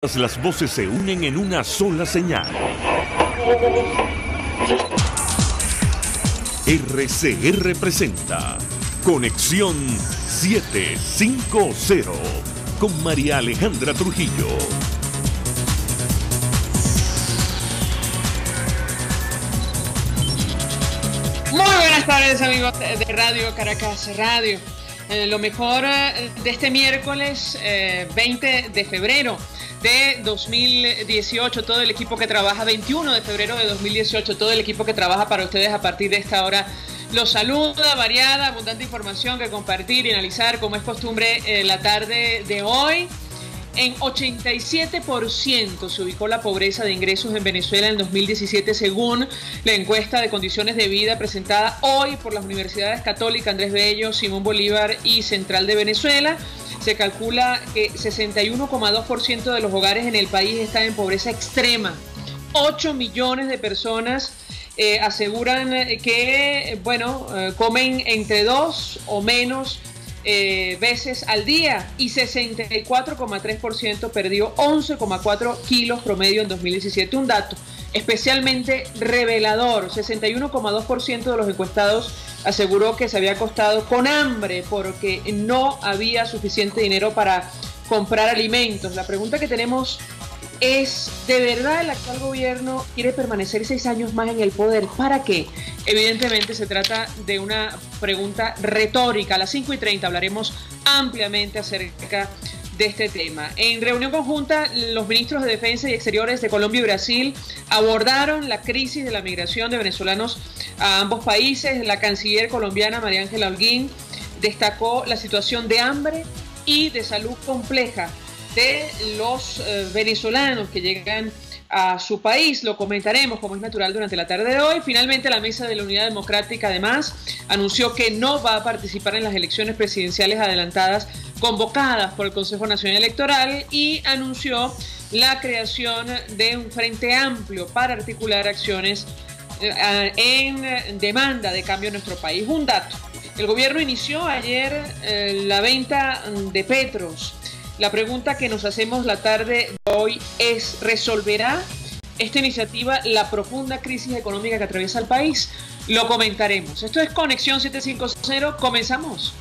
Las voces se unen en una sola señal. RCR presenta Conexión 750 con María Alejandra Trujillo. Muy buenas tardes, amigos de Radio Caracas Radio. Lo mejor de este miércoles 20 de febrero de 2018, todo el equipo que trabaja, 21 de febrero de 2018, todo el equipo que trabaja para ustedes a partir de esta hora los saluda, variada, abundante información que compartir y analizar como es costumbre la tarde de hoy. En 87% se ubicó la pobreza de ingresos en Venezuela en 2017 según la encuesta de condiciones de vida presentada hoy por las universidades Católica, Andrés Bello, Simón Bolívar y Central de Venezuela. Se calcula que 61,2% de los hogares en el país están en pobreza extrema. 8 millones de personas aseguran que, comen entre 2 o menos veces al día y 64,3% perdió 11,4 kilos promedio en 2017. Un dato especialmente revelador: 61,2% de los encuestados aseguró que se había acostado con hambre porque no había suficiente dinero para comprar alimentos. La pregunta que tenemos es: ¿de verdad el actual gobierno quiere permanecer 6 años más en el poder? ¿Para qué? Evidentemente se trata de una pregunta retórica. A las 5:30 hablaremos ampliamente acerca de este tema. En reunión conjunta, los ministros de Defensa y Exteriores de Colombia y Brasil abordaron la crisis de la migración de venezolanos a ambos países. La canciller colombiana María Ángela Holguín destacó la situación de hambre y de salud compleja de los venezolanos que llegan a su país. Lo comentaremos, como es natural, durante la tarde de hoy. Finalmente, la Mesa de la Unidad Democrática, además, anunció que no va a participar en las elecciones presidenciales adelantadas convocadas por el Consejo Nacional Electoral y anunció la creación de un frente amplio para articular acciones en demanda de cambio en nuestro país. Un dato: el gobierno inició ayer la venta de Petros. La pregunta que nos hacemos la tarde de hoy es: ¿resolverá esta iniciativa la profunda crisis económica que atraviesa el país? Lo comentaremos. Esto es Conexión 750. Comenzamos.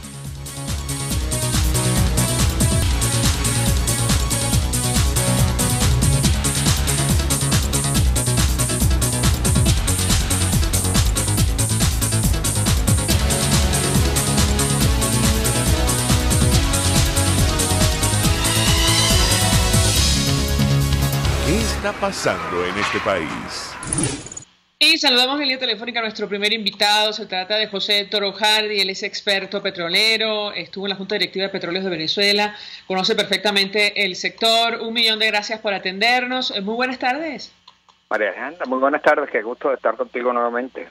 ¿Qué está pasando en este país? Y saludamos en línea telefónica a nuestro primer invitado. Se trata de José Toro Hardy. Él es experto petrolero, estuvo en la Junta Directiva de Petróleos de Venezuela, conoce perfectamente el sector. 1.000.000 de gracias por atendernos. Muy buenas tardes. María Alejandra, muy buenas tardes. Qué gusto de estar contigo nuevamente.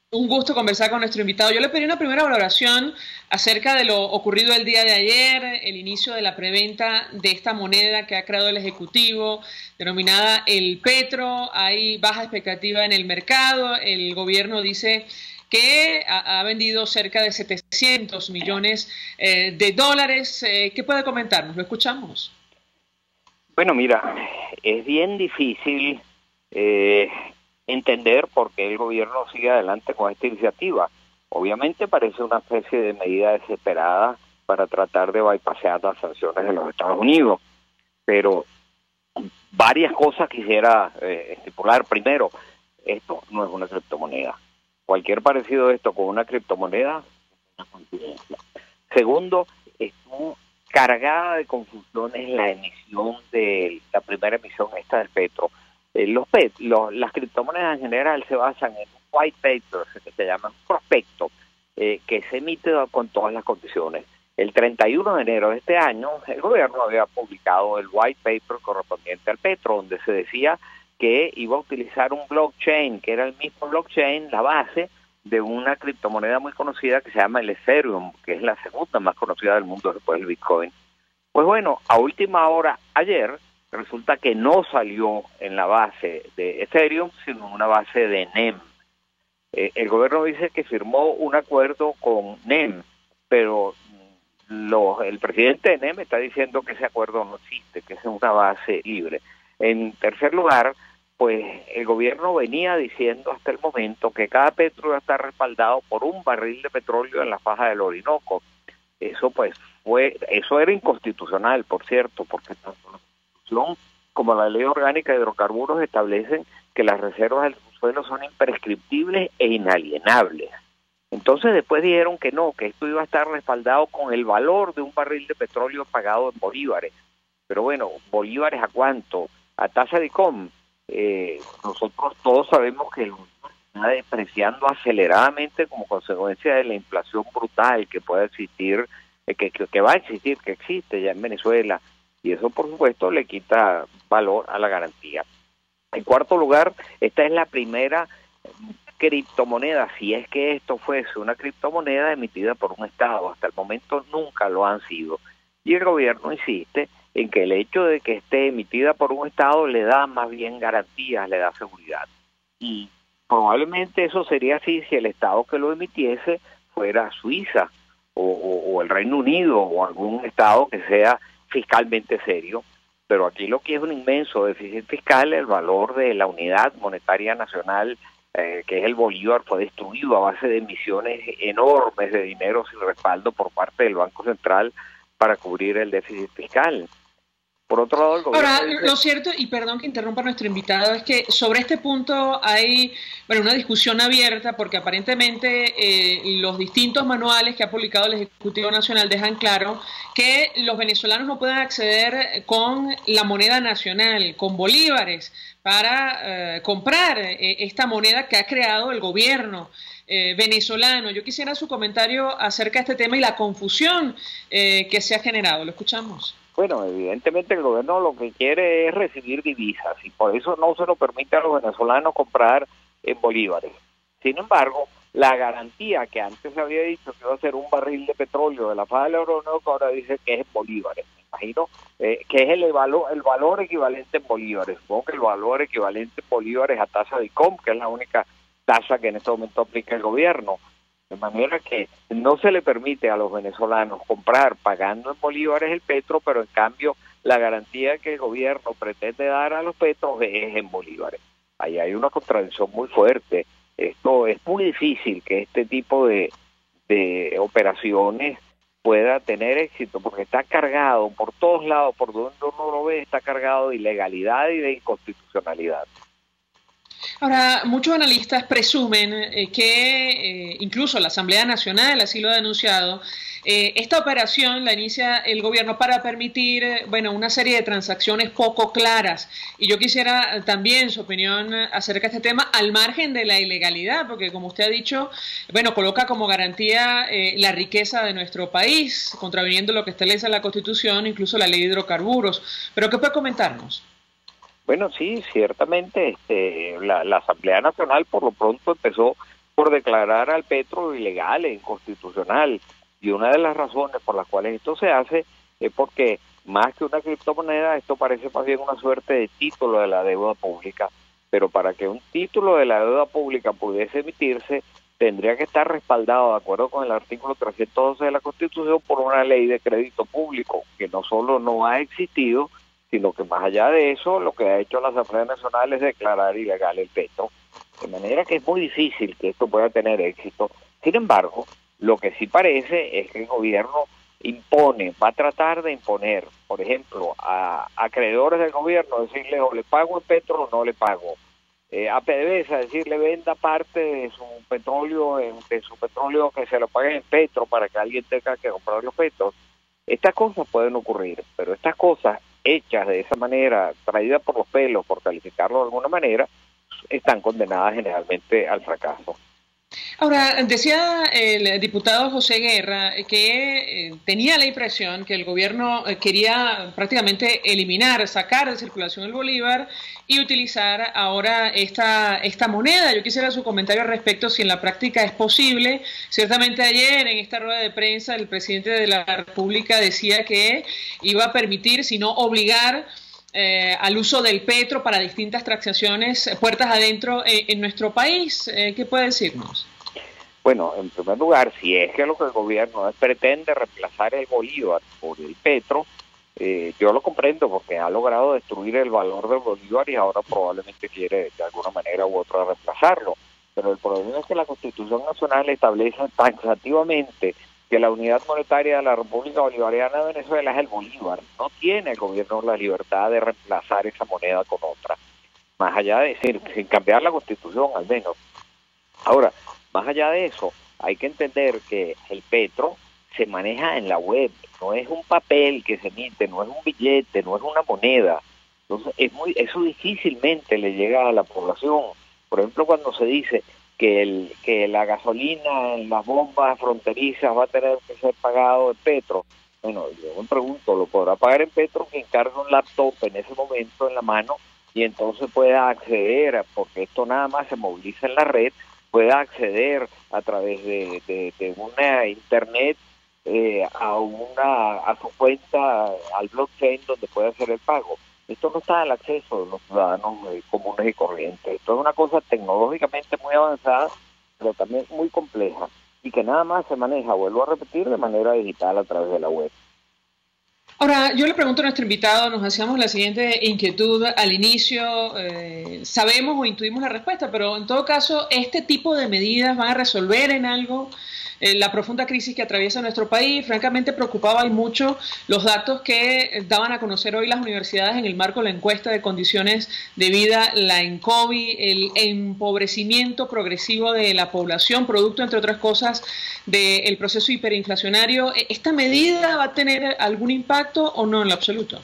Un gusto conversar con nuestro invitado. Yo le pedí una primera valoración acerca de lo ocurrido el día de ayer, el inicio de la preventa de esta moneda que ha creado el Ejecutivo, denominada el Petro. Hay baja expectativa en el mercado. El gobierno dice que ha vendido cerca de 700 millones de dólares. ¿Qué puede comentarnos? Lo escuchamos. Bueno, mira, es bien difícil entender por qué el gobierno sigue adelante con esta iniciativa. Obviamente parece una especie de medida desesperada para tratar de bypassear las sanciones de los Estados Unidos, pero varias cosas quisiera estipular. Primero, esto no es una criptomoneda. Cualquier parecido de esto con una criptomoneda es una coincidencia. Segundo, estuvo cargada de confusiones la emisión de la primera emisión esta del Petro. Las criptomonedas en general se basan en un white paper, que se llama un prospecto, que se emite con todas las condiciones. El 31 de enero de este año, el gobierno había publicado el white paper correspondiente al Petro, donde se decía que iba a utilizar un blockchain, que era el mismo blockchain, la base de una criptomoneda muy conocida que se llama el Ethereum, que es la segunda más conocida del mundo después del Bitcoin. Pues bueno, a última hora, ayer, resulta que no salió en la base de Ethereum, sino en una base de NEM. El gobierno dice que firmó un acuerdo con NEM, pero el presidente de NEM está diciendo que ese acuerdo no existe, que es una base libre. En tercer lugar, pues el gobierno venía diciendo hasta el momento que cada petro iba a estar respaldado por un barril de petróleo en la faja del Orinoco. Eso era inconstitucional, por cierto, porque tanto la Constitución como la Ley Orgánica de Hidrocarburos establecen que las reservas del subsuelo son imprescriptibles e inalienables. Entonces después dijeron que no, que esto iba a estar respaldado con el valor de un barril de petróleo pagado en bolívares. Pero bueno, ¿bolívares a cuánto? A tasa de ICOM. Nosotros todos sabemos que el está depreciando aceleradamente como consecuencia de la inflación brutal que puede existir, que va a existir, que existe ya en Venezuela, y eso por supuesto le quita valor a la garantía. En cuarto lugar, esta es la primera criptomoneda, si es que esto fuese una criptomoneda emitida por un Estado. Hasta el momento nunca lo han sido, y el gobierno insiste en que el hecho de que esté emitida por un Estado le da más bien garantías, le da seguridad, y probablemente eso sería así si el Estado que lo emitiese fuera Suiza o el Reino Unido o algún Estado que sea fiscalmente serio, pero aquí lo que es un inmenso déficit fiscal, el valor de la unidad monetaria nacional, que es el bolívar, fue destruido a base de emisiones enormes de dinero sin respaldo por parte del Banco Central para cubrir el déficit fiscal. Por otro lado, el gobierno ahora, lo cierto, y perdón que interrumpa a nuestro invitado, es que sobre este punto hay una discusión abierta porque aparentemente los distintos manuales que ha publicado el Ejecutivo Nacional dejan claro que los venezolanos no pueden acceder con la moneda nacional, con bolívares, para comprar esta moneda que ha creado el gobierno venezolano. Yo quisiera su comentario acerca de este tema y la confusión que se ha generado. Lo escuchamos. Bueno, evidentemente el gobierno lo que quiere es recibir divisas y por eso no se lo permite a los venezolanos comprar en bolívares. Sin embargo, la garantía que antes se había dicho que iba a ser un barril de petróleo de la faja del Orinoco, ahora dice que es en bolívares. Me imagino que es el valor equivalente en bolívares. Supongo que el valor equivalente en bolívares a tasa de ICOM, que es la única tasa que en este momento aplica el gobierno. De manera que no se le permite a los venezolanos comprar pagando en bolívares el petro, pero en cambio la garantía que el gobierno pretende dar a los petros es en bolívares. Ahí hay una contradicción muy fuerte. Esto es muy difícil que este tipo de operaciones pueda tener éxito, porque está cargado por todos lados, por donde uno lo ve, está cargado de ilegalidad y de inconstitucionalidad. Ahora, muchos analistas presumen que incluso la Asamblea Nacional así lo ha denunciado. Esta operación la inicia el gobierno para permitir, una serie de transacciones poco claras. Y yo quisiera también su opinión acerca de este tema, al margen de la ilegalidad, porque como usted ha dicho, coloca como garantía la riqueza de nuestro país, contraviniendo lo que establece la Constitución, incluso la Ley de Hidrocarburos. ¿Pero qué puede comentarnos? Bueno, sí, ciertamente la Asamblea Nacional por lo pronto empezó por declarar al petro ilegal e inconstitucional, y una de las razones por las cuales esto se hace es porque más que una criptomoneda, esto parece más bien una suerte de título de la deuda pública, pero para que un título de la deuda pública pudiese emitirse, tendría que estar respaldado, de acuerdo con el artículo 312 de la Constitución, por una ley de crédito público, que no solo no ha existido, sino que más allá de eso, lo que ha hecho la Asamblea Nacional es declarar ilegal el petro. De manera que es muy difícil que esto pueda tener éxito. Sin embargo, lo que sí parece es que el gobierno va a tratar de imponer, por ejemplo, a acreedores del gobierno, decirle o le pago el petro o no le pago. A PDVSA, decirle venda parte de su petróleo que se lo pague en petro para que alguien tenga que comprar los petros. Estas cosas pueden ocurrir, pero estas cosas hechas de esa manera, traídas por los pelos, por calificarlo de alguna manera, están condenadas generalmente al fracaso. Ahora, decía el diputado José Guerra que tenía la impresión que el gobierno quería prácticamente sacar de circulación el bolívar y utilizar ahora esta moneda. Yo quisiera su comentario al respecto, si en la práctica es posible. Ciertamente ayer en esta rueda de prensa el presidente de la República decía que iba a permitir, si no obligar, al uso del petro para distintas transacciones puertas adentro en nuestro país. ¿Qué puede decirnos? Bueno, en primer lugar, si es que lo que el gobierno pretende reemplazar el bolívar por el petro, yo lo comprendo porque ha logrado destruir el valor del bolívar y ahora probablemente quiere de alguna manera u otra reemplazarlo. Pero el problema es que la Constitución Nacional establece taxativamente que la unidad monetaria de la República Bolivariana de Venezuela es el bolívar. No tiene el gobierno la libertad de reemplazar esa moneda con otra, más allá de decir, sin cambiar la Constitución al menos. Ahora, más allá de eso, hay que entender que el petro se maneja en la web, no es un papel que se emite, no es un billete, no es una moneda. Entonces, eso difícilmente le llega a la población. Por ejemplo, cuando se dice que la gasolina en las bombas fronterizas va a tener que ser pagado en petro, bueno, yo me pregunto, ¿lo podrá pagar en petro quien carga un laptop en ese momento en la mano y entonces pueda acceder, porque esto nada más se moviliza en la red, pueda acceder a través de una internet a su cuenta, al blockchain donde puede hacer el pago? Esto no está al acceso de los ciudadanos comunes y corrientes. Esto es una cosa tecnológicamente muy avanzada, pero también muy compleja, y que nada más se maneja, vuelvo a repetir, de manera digital a través de la web. Ahora, yo le pregunto a nuestro invitado, nos hacíamos la siguiente inquietud al inicio, sabemos o intuimos la respuesta, pero en todo caso, ¿este tipo de medidas van a resolver en algo la profunda crisis que atraviesa nuestro país? Francamente preocupaba y mucho los datos que daban a conocer hoy las universidades en el marco de la encuesta de condiciones de vida, la ENCOVI, el empobrecimiento progresivo de la población, producto, entre otras cosas, del proceso hiperinflacionario. ¿Esta medida va a tener algún impacto o no en lo absoluto?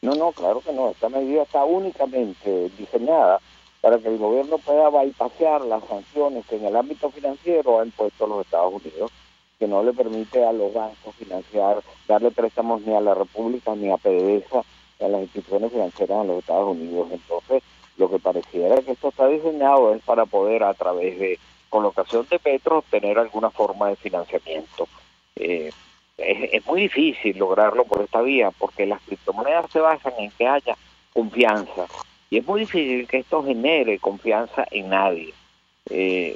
No, claro que no. Esta medida está únicamente diseñada para que el gobierno pueda bypassear las sanciones que en el ámbito financiero ha impuesto los Estados Unidos, que no le permite a los bancos financiar, darle préstamos ni a la República ni a PDVSA, a las instituciones financieras en los Estados Unidos. Entonces, lo que pareciera que esto está diseñado es para poder, a través de colocación de petro, obtener alguna forma de financiamiento. Es muy difícil lograrlo por esta vía, porque las criptomonedas se basan en que haya confianza, y es muy difícil que esto genere confianza en nadie.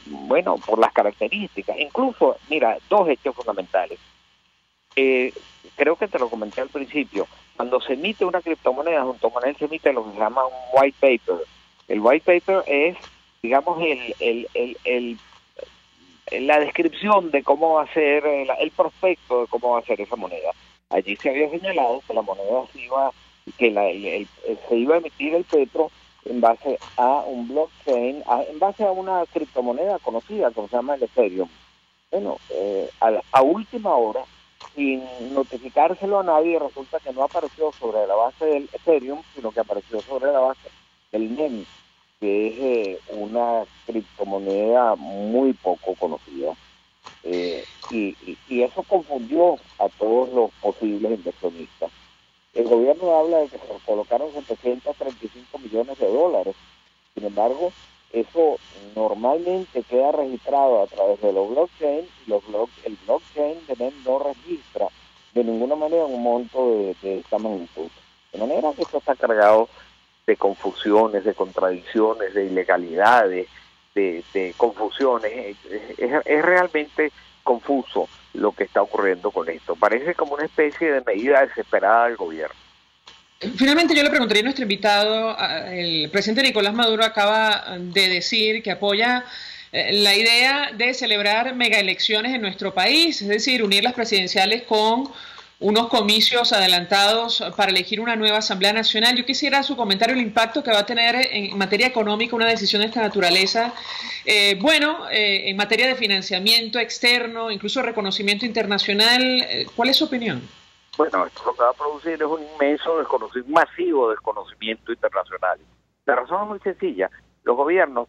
Bueno, por las características. Incluso, mira, dos hechos fundamentales. Creo que te lo comenté al principio. Cuando se emite una criptomoneda, junto con él se emite lo que se llama un white paper. El white paper es, digamos, la descripción de cómo va a ser, el prospecto de cómo va a ser esa moneda. Allí se había señalado que la moneda se iba a emitir el petro en base a un blockchain, en base a una criptomoneda conocida como se llama el Ethereum. Bueno, a última hora, sin notificárselo a nadie, resulta que no apareció sobre la base del Ethereum, sino que apareció sobre la base del NEM, que es una criptomoneda muy poco conocida. Y eso confundió a todos los posibles inversionistas. El gobierno habla de que se colocaron 735 millones de dólares. Sin embargo, eso normalmente queda registrado a través de los blockchain, y el blockchain de NEM no registra de ninguna manera un monto de esta magnitud. De manera que esto está cargado de confusiones, de contradicciones, de ilegalidades, de confusiones. Es realmente confuso lo que está ocurriendo con esto. Parece como una especie de medida desesperada del gobierno. Finalmente yo le preguntaría a nuestro invitado, el presidente Nicolás Maduro acaba de decir que apoya la idea de celebrar megaelecciones en nuestro país, es decir, unir las presidenciales con unos comicios adelantados para elegir una nueva Asamblea Nacional. Yo quisiera su comentario, el impacto que va a tener en materia económica una decisión de esta naturaleza. En materia de financiamiento externo, incluso reconocimiento internacional, ¿cuál es su opinión? Bueno, esto lo que va a producir es un masivo desconocimiento internacional. La razón es muy sencilla. Los gobiernos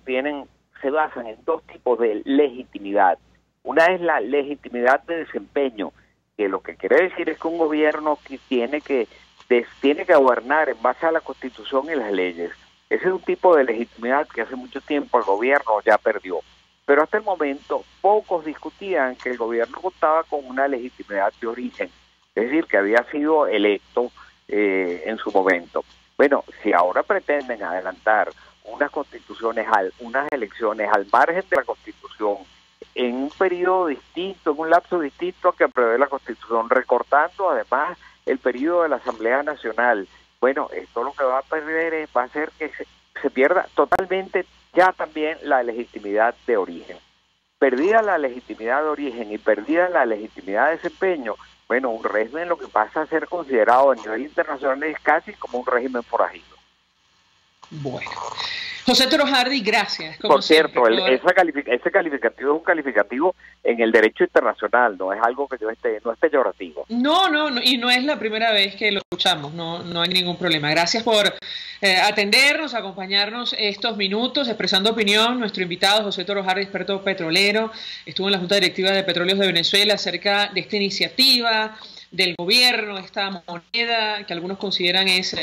se basan en dos tipos de legitimidad. Una es la legitimidad de desempeño, que lo que quiere decir es que un gobierno que tiene que gobernar en base a la Constitución y las leyes. Ese es un tipo de legitimidad que hace mucho tiempo el gobierno ya perdió. Pero hasta el momento pocos discutían que el gobierno contaba con una legitimidad de origen, es decir, que había sido electo en su momento. Bueno, si ahora pretenden adelantar unas elecciones al margen de la Constitución, en un periodo distinto, en un lapso distinto a que prevé la Constitución, recortando además el periodo de la Asamblea Nacional. Bueno, esto lo que va a perder va a ser que se pierda totalmente ya también la legitimidad de origen. Perdida la legitimidad de origen y perdida la legitimidad de desempeño, bueno, un régimen lo que pasa a ser considerado a nivel internacional es casi como un régimen forajido. Bueno, José Toro Hardy, gracias. Por cierto, ese calificativo es un calificativo en el derecho internacional, no es algo que no es peyorativo. No, y no es la primera vez que lo escuchamos, no hay ningún problema. Gracias por atendernos, acompañarnos estos minutos, expresando opinión. Nuestro invitado, José Toro Hardy, experto petrolero, estuvo en la Junta Directiva de Petróleos de Venezuela acerca de esta iniciativa del gobierno, esta moneda que algunos consideran es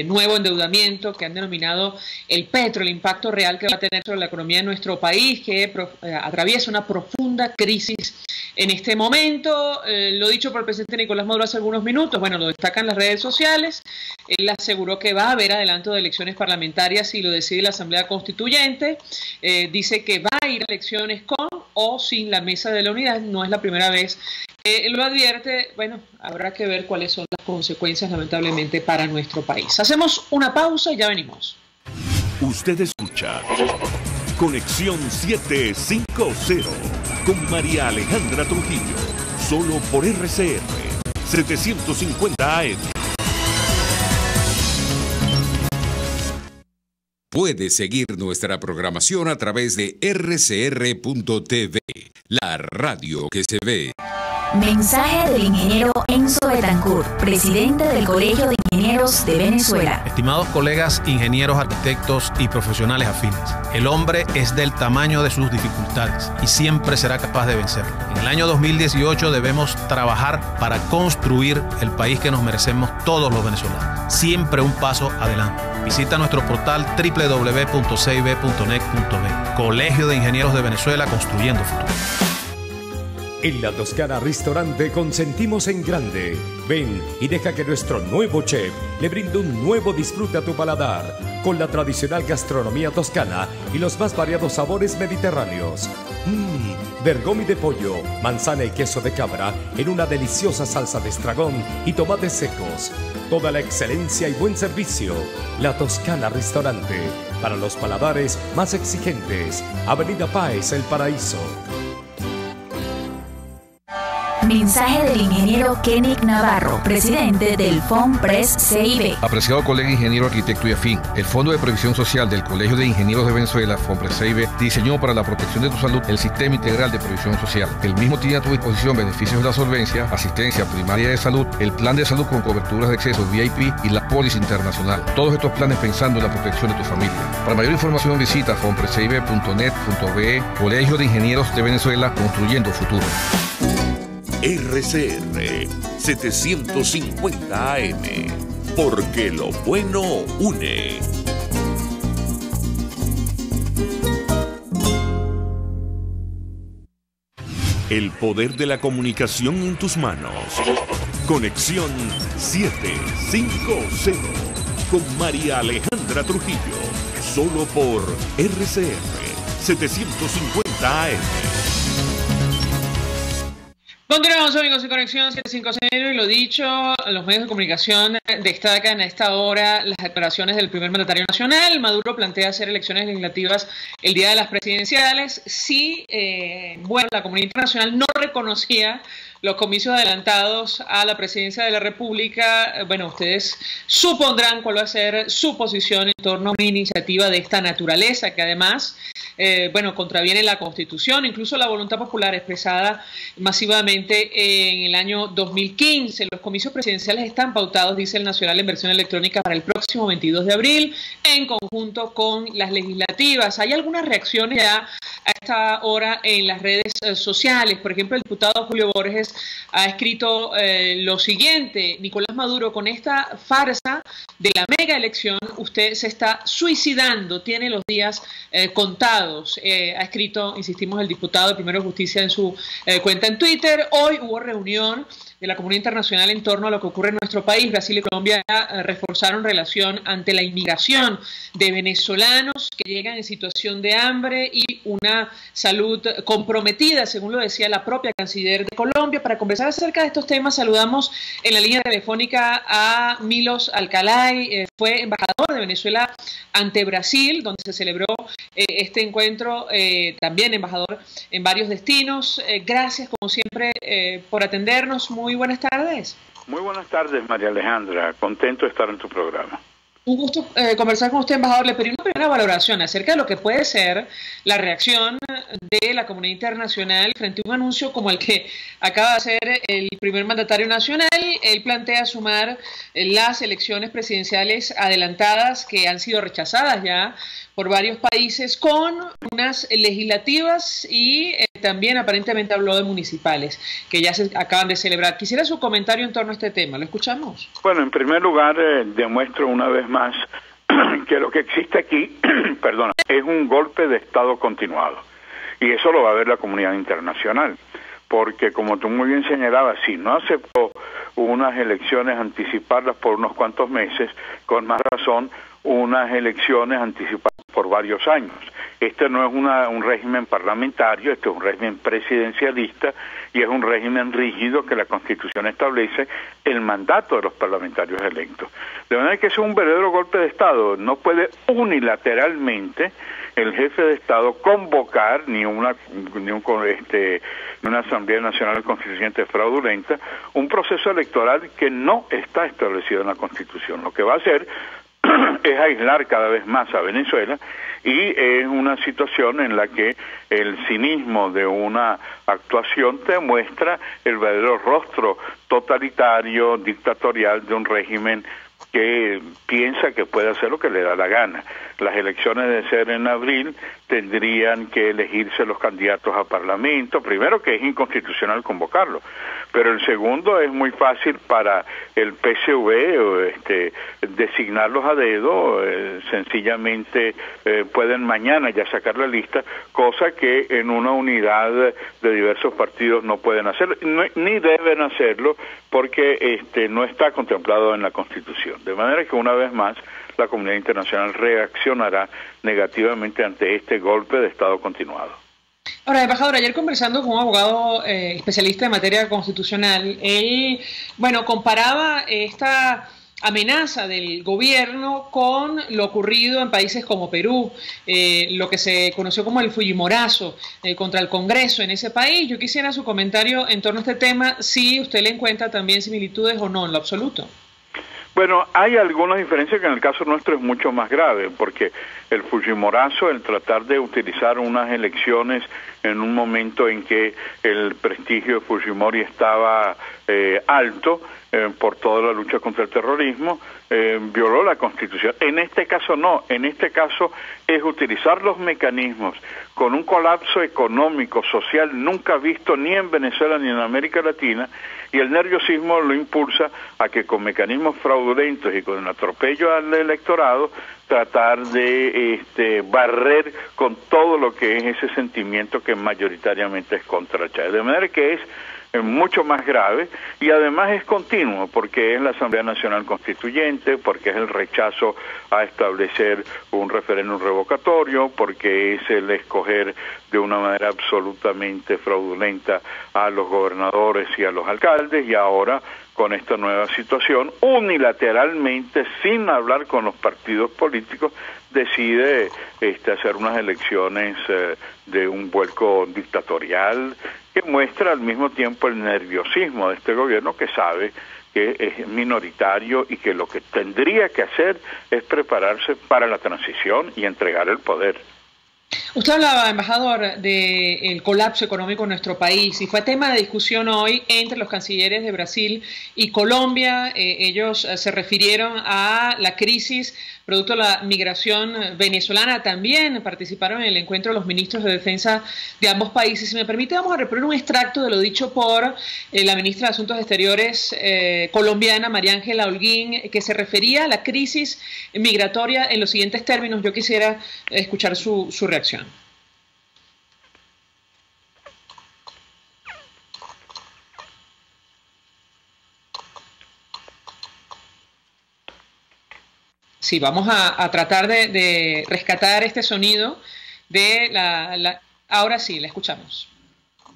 nuevo endeudamiento, que han denominado el petro, el impacto real que va a tener sobre la economía de nuestro país, que atraviesa una profunda crisis en este momento. Lo dicho por el presidente Nicolás Maduro hace algunos minutos, bueno, lo destacan las redes sociales. Él aseguró que va a haber adelanto de elecciones parlamentarias si lo decide la Asamblea Constituyente. Dice que va a ir a elecciones con o sin la Mesa de la Unidad. No es la primera vez. Lo advierte, bueno, habrá que ver cuáles son las consecuencias, lamentablemente, para nuestro país. Hacemos una pausa y ya venimos. Usted escucha Conexión 750 con María Alejandra Trujillo, solo por RCR 750 AM. Puede seguir nuestra programación a través de rcr.tv, la radio que se ve. Mensaje del ingeniero Enzo Betancourt, presidente del Colegio de Ingenieros de Venezuela. Estimados colegas, ingenieros, arquitectos y profesionales afines, el hombre es del tamaño de sus dificultades y siempre será capaz de vencerlo. En el año 2018 debemos trabajar para construir el país que nos merecemos todos los venezolanos. Siempre un paso adelante. Visita nuestro portal www.cib.net.be. Colegio de Ingenieros de Venezuela, construyendo futuro. En La Toscana Restaurante consentimos en grande. Ven y deja que nuestro nuevo chef le brinde un nuevo disfrute a tu paladar, con la tradicional gastronomía toscana y los más variados sabores mediterráneos. Bergomi de pollo, manzana y queso de cabra en una deliciosa salsa de estragón y tomates secos. Toda la excelencia y buen servicio. La Toscana Restaurante, para los paladares más exigentes. Avenida Páez, El Paraíso. Mensaje del ingeniero Kenick Navarro, presidente del FONPRES CIB. Apreciado colega ingeniero, arquitecto y afín, el Fondo de Previsión Social del Colegio de Ingenieros de Venezuela, FONPRES CIB, diseñó para la protección de tu salud el Sistema Integral de Previsión Social. El mismo tiene a tu disposición beneficios de la solvencia, asistencia primaria de salud, el plan de salud con coberturas de acceso VIP y la póliza internacional. Todos estos planes pensando en la protección de tu familia. Para mayor información visita fonprescibe.net.be. Colegio de Ingenieros de Venezuela, construyendo futuro. RCR 750 AM, porque lo bueno une. El poder de la comunicación en tus manos. Conexión 750 con María Alejandra Trujillo, solo por RCR 750 AM. Continuamos, amigos, en Conexión 750 y lo dicho, los medios de comunicación destacan a esta hora las declaraciones del primer mandatario nacional. Maduro plantea hacer elecciones legislativas el día de las presidenciales. Sí, bueno, la comunidad internacional no reconocía los comicios adelantados a la presidencia de la República. Bueno, ustedes supondrán cuál va a ser su posición en torno a una iniciativa de esta naturaleza, que además, bueno, contraviene la Constitución, incluso la voluntad popular expresada masivamente en el año 2015. Los comicios presidenciales están pautados, dice el Nacional en versión electrónica, para el próximo 22 de abril, en conjunto con las legislativas. Hay algunas reacciones ya a esta hora en las redes sociales. Por ejemplo, el diputado Julio Borges ha escrito lo siguiente: Nicolás Maduro, con esta farsa de la mega elección, usted se está suicidando, tiene los días contados. Ha escrito, insistimos, el diputado de Primero Justicia en su cuenta en Twitter. Hoy hubo reunión de la comunidad internacional en torno a lo que ocurre en nuestro país. Brasil y Colombia reforzaron relación ante la inmigración de venezolanos que llegan en situación de hambre y una salud comprometida, según lo decía la propia canciller de Colombia. Para conversar acerca de estos temas, saludamos en la línea telefónica a Milos Alcalay, fue embajador de Venezuela ante Brasil, donde se celebró este encuentro, también embajador en varios destinos. Gracias, como siempre, por atendernos. Muy buenas tardes. Muy buenas tardes, María Alejandra. Contento de estar en tu programa. Un gusto conversar con usted, embajador. Le pedí una primera valoración acerca de lo que puede ser la reacción de la comunidad internacional frente a un anuncio como el que acaba de hacer el primer mandatario nacional. Él plantea sumar las elecciones presidenciales adelantadas que han sido rechazadas ya por varios países con unas legislativas y también aparentemente habló de municipales que ya se acaban de celebrar. Quisiera su comentario en torno a este tema. ¿Lo escuchamos? Bueno, en primer lugar, demuestro una vez más que lo que existe aquí, perdona, es un golpe de Estado continuado. Y eso lo va a ver la comunidad internacional. Porque, como tú muy bien señalabas, si no aceptó unas elecciones anticiparlas por unos cuantos meses, con más razón, unas elecciones anticipadas por varios años. Este no es un régimen parlamentario, este es un régimen presidencialista y es un régimen rígido que la Constitución establece el mandato de los parlamentarios electos. De manera que es un verdadero golpe de Estado. No puede unilateralmente el jefe de Estado convocar ni una Asamblea Nacional Constituyente fraudulenta, un proceso electoral que no está establecido en la Constitución. Lo que va a hacer es aislar cada vez más a Venezuela y es una situación en la que el cinismo de una actuación te muestra el verdadero rostro totalitario, dictatorial de un régimen que piensa que puede hacer lo que le da la gana. Las elecciones de ser en abril tendrían que elegirse los candidatos a parlamento, primero que es inconstitucional convocarlo, pero el segundo es muy fácil para el PSV designarlos a dedo, sencillamente pueden mañana ya sacar la lista, cosa que en una unidad de diversos partidos no pueden hacer, ni deben hacerlo porque no está contemplado en la Constitución. De manera que una vez más la comunidad internacional reaccionará negativamente ante este golpe de Estado continuado. Ahora, embajador, ayer conversando con un abogado especialista en materia constitucional, él, comparaba esta amenaza del gobierno con lo ocurrido en países como Perú, lo que se conoció como el Fujimorazo contra el Congreso en ese país. Yo quisiera su comentario en torno a este tema, si usted le encuentra también similitudes o no, en lo absoluto. Bueno, hay algunas diferencias que en el caso nuestro es mucho más grave, porque el Fujimorazo, el tratar de utilizar unas elecciones en un momento en que el prestigio de Fujimori estaba alto por toda la lucha contra el terrorismo, violó la Constitución. En este caso no, en este caso es utilizar los mecanismos con un colapso económico, social, nunca visto ni en Venezuela ni en América Latina, y el nerviosismo lo impulsa a que con mecanismos fraudulentos y con el atropello al electorado tratar de barrer con todo lo que es ese sentimiento que mayoritariamente es contra Chávez. De manera que es mucho más grave y además es continuo porque es la Asamblea Nacional Constituyente, porque es el rechazo a establecer un referéndum revocatorio, porque es el escoger de una manera absolutamente fraudulenta a los gobernadores y a los alcaldes, y ahora con esta nueva situación, unilateralmente, sin hablar con los partidos políticos, decide hacer unas elecciones de un vuelco dictatorial que muestra al mismo tiempo el nerviosismo de este gobierno, que sabe que es minoritario y que lo que tendría que hacer es prepararse para la transición y entregar el poder. Usted hablaba, embajador, del colapso económico en nuestro país y fue tema de discusión hoy entre los cancilleres de Brasil y Colombia. Ellos se refirieron a la crisis producto de la migración venezolana. También participaron en el encuentro los ministros de defensa de ambos países. Si me permite, vamos a reproducir un extracto de lo dicho por la ministra de Asuntos Exteriores colombiana, María Ángela Holguín, que se refería a la crisis migratoria en los siguientes términos. Yo quisiera escuchar su reacción. sí, vamos a tratar de rescatar este sonido de ahora sí, la escuchamos.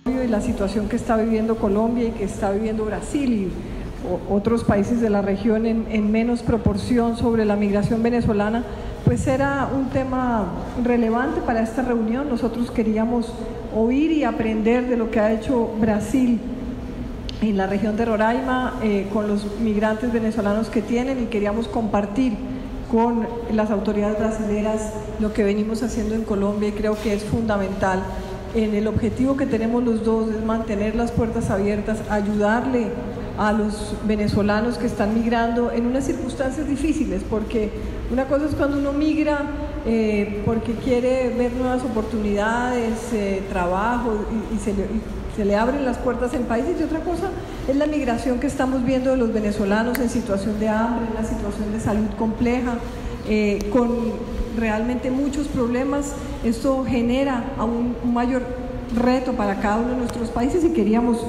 Y la situación que está viviendo Colombia y que está viviendo Brasil y otros países de la región en menos proporción sobre la migración venezolana, pues era un tema relevante para esta reunión. Nosotros queríamos oír y aprender de lo que ha hecho Brasil en la región de Roraima con los migrantes venezolanos que tienen, y queríamos compartir con las autoridades brasileras lo que venimos haciendo en Colombia, y creo que es fundamental. En el objetivo que tenemos los dos es mantener las puertas abiertas, ayudarle a los venezolanos que están migrando en unas circunstancias difíciles, porque una cosa es cuando uno migra porque quiere ver nuevas oportunidades, trabajo, y se le abren las puertas en países, y otra cosa es la migración que estamos viendo de los venezolanos en situación de hambre, en una situación de salud compleja, con realmente muchos problemas. Esto genera aún un mayor reto para cada uno de nuestros países, y queríamos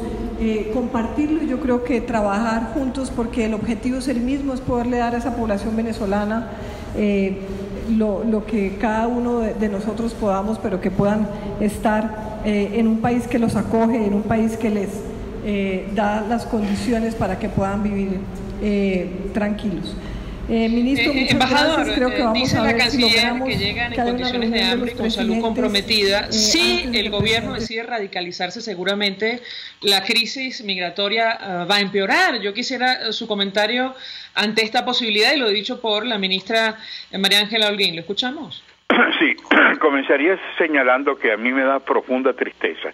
compartirlo, y yo creo que trabajar juntos, porque el objetivo es el mismo, es poderle dar a esa población venezolana lo que cada uno de nosotros podamos, pero que puedan estar en un país que los acoge, en un país que les da las condiciones para que puedan vivir tranquilos. Ministro, embajador, gracias. Creo que vamos dice a ver la canciller si logramos que llegan en condiciones de hambre y con salud comprometida. Si el gobierno decide radicalizarse, seguramente la crisis migratoria va a empeorar. Yo quisiera su comentario ante esta posibilidad, y lo dicho por la ministra María Ángela Holguín. ¿Lo escuchamos? Sí, comenzaría señalando que a mí me da profunda tristeza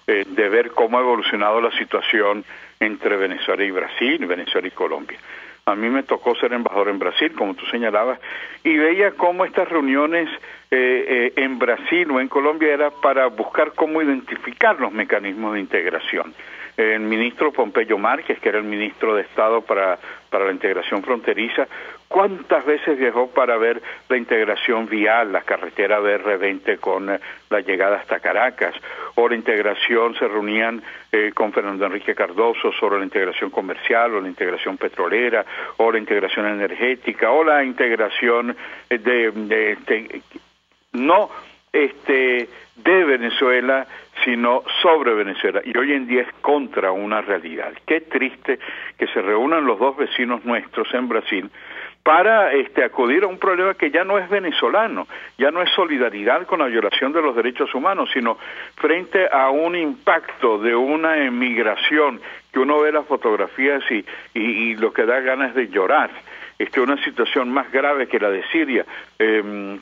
de ver cómo ha evolucionado la situación entre Venezuela y Brasil, Venezuela y Colombia. A mí me tocó ser embajador en Brasil, como tú señalabas, y veía cómo estas reuniones en Brasil o en Colombia era para buscar cómo identificar los mecanismos de integración. El ministro Pompeyo Márquez, que era el ministro de Estado para la integración fronteriza, ¿cuántas veces viajó para ver la integración vial, la carretera BR-20 con la llegada hasta Caracas? O la integración, se reunían con Fernando Enrique Cardoso sobre la integración comercial, o la integración petrolera, o la integración energética, o la integración de Venezuela, sino sobre Venezuela, y hoy en día es contra una realidad. Qué triste que se reúnan los dos vecinos nuestros en Brasil para acudir a un problema que ya no es venezolano, ya no es solidaridad con la violación de los derechos humanos, sino frente a un impacto de una emigración que uno ve las fotografías y lo que da ganas de llorar. Una situación más grave que la de Siria.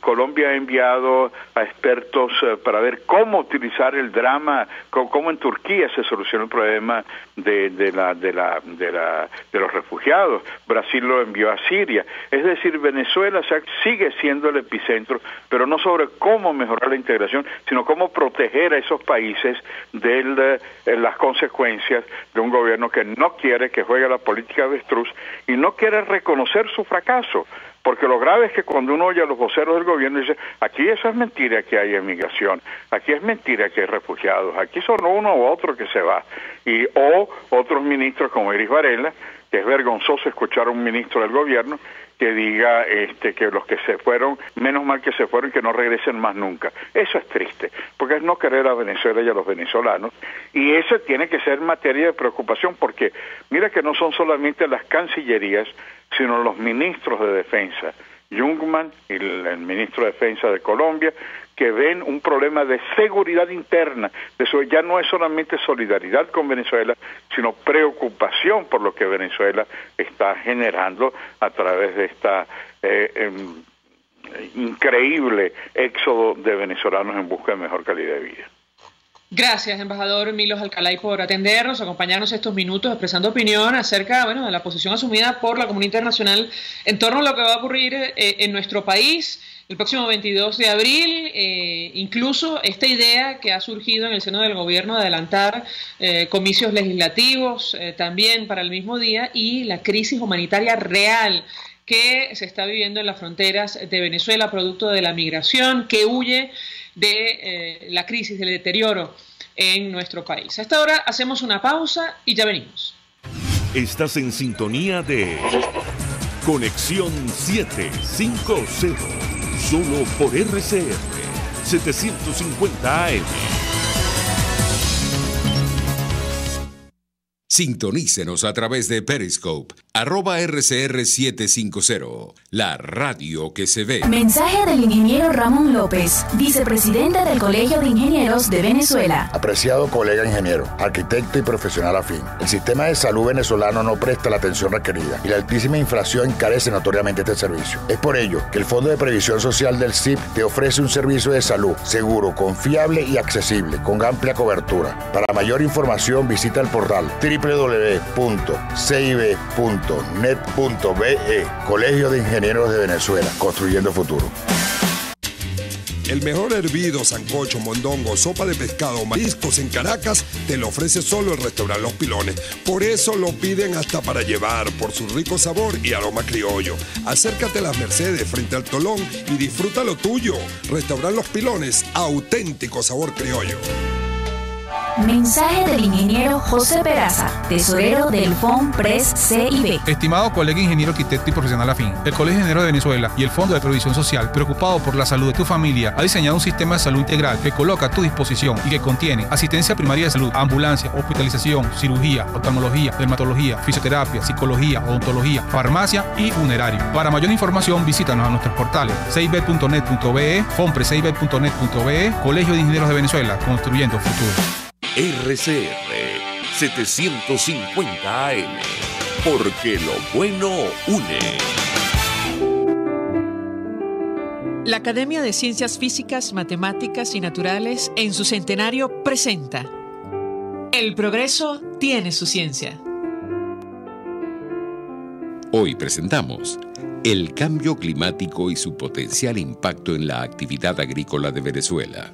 Colombia ha enviado a expertos para ver cómo utilizar el drama, cómo en Turquía se soluciona el problema de los refugiados. Brasil lo envió a Siria. Es decir, Venezuela sigue siendo el epicentro, pero no sobre cómo mejorar la integración, sino cómo proteger a esos países de las consecuencias de un gobierno que no quiere, que juegue la política avestruz y no quiere reconocer su fracaso, porque lo grave es que cuando uno oye a los voceros del gobierno dice, aquí eso es mentira que hay emigración, aquí es mentira que hay refugiados, aquí son uno u otro que se va, o otros ministros como Iris Varela, que es vergonzoso escuchar a un ministro del gobierno que diga que los que se fueron, menos mal que se fueron y que no regresen más nunca. Eso es triste, porque es no querer a Venezuela y a los venezolanos, y eso tiene que ser materia de preocupación, porque mira que no son solamente las cancillerías, sino los ministros de defensa, Jungmann y el ministro de Defensa de Colombia, que ven un problema de seguridad interna. Eso ya no es solamente solidaridad con Venezuela, sino preocupación por lo que Venezuela está generando a través de esta increíble éxodo de venezolanos en busca de mejor calidad de vida. Gracias, embajador Milos Alcalay, por atendernos, acompañarnos estos minutos expresando opinión acerca de la posición asumida por la comunidad internacional en torno a lo que va a ocurrir en nuestro país el próximo 22 de abril, incluso esta idea que ha surgido en el seno del gobierno de adelantar comicios legislativos también para el mismo día, y la crisis humanitaria real que se está viviendo en las fronteras de Venezuela producto de la migración que huye de la crisis, del deterioro en nuestro país. Hasta ahora hacemos una pausa y ya venimos. Estás en sintonía de Conexión 750. Solo por RCR 750 AM. Sintonícenos a través de Periscope, @RCR750, la radio que se ve. Mensaje del ingeniero Ramón López, vicepresidente del Colegio de Ingenieros de Venezuela. Apreciado colega ingeniero, arquitecto y profesional afín, el sistema de salud venezolano no presta la atención requerida y la altísima inflación encarece notoriamente este servicio. Es por ello que el Fondo de Previsión Social del CIP te ofrece un servicio de salud seguro, confiable y accesible, con amplia cobertura. Para mayor información visita el portal www.cib.net.be. Colegio de Ingenieros de Venezuela, construyendo futuro. El mejor hervido, sancocho, mondongo, sopa de pescado, mariscos en Caracas te lo ofrece solo el restaurante Los Pilones. Por eso lo piden hasta para llevar, por su rico sabor y aroma criollo. Acércate a Las Mercedes frente al Tolón y disfruta lo tuyo. Restaurante Los Pilones, auténtico sabor criollo. Mensaje del ingeniero José Peraza, tesorero del FONPRES CIB. Estimado colega ingeniero, arquitecto y profesional afín, el Colegio de Ingenieros de Venezuela y el Fondo de Previsión Social, preocupado por la salud de tu familia, ha diseñado un sistema de salud integral que coloca a tu disposición y que contiene asistencia primaria de salud, ambulancia, hospitalización, cirugía, oftalmología, dermatología, fisioterapia, psicología, odontología, farmacia y funerario. Para mayor información, visítanos a nuestros portales cib.net.be, fonprescib.net.be, Colegio de Ingenieros de Venezuela, construyendo futuro. RCR 750 AM, porque lo bueno une. La Academia de Ciencias Físicas, Matemáticas y Naturales en su centenario presenta El progreso tiene su ciencia. Hoy presentamos el cambio climático y su potencial impacto en la actividad agrícola de Venezuela.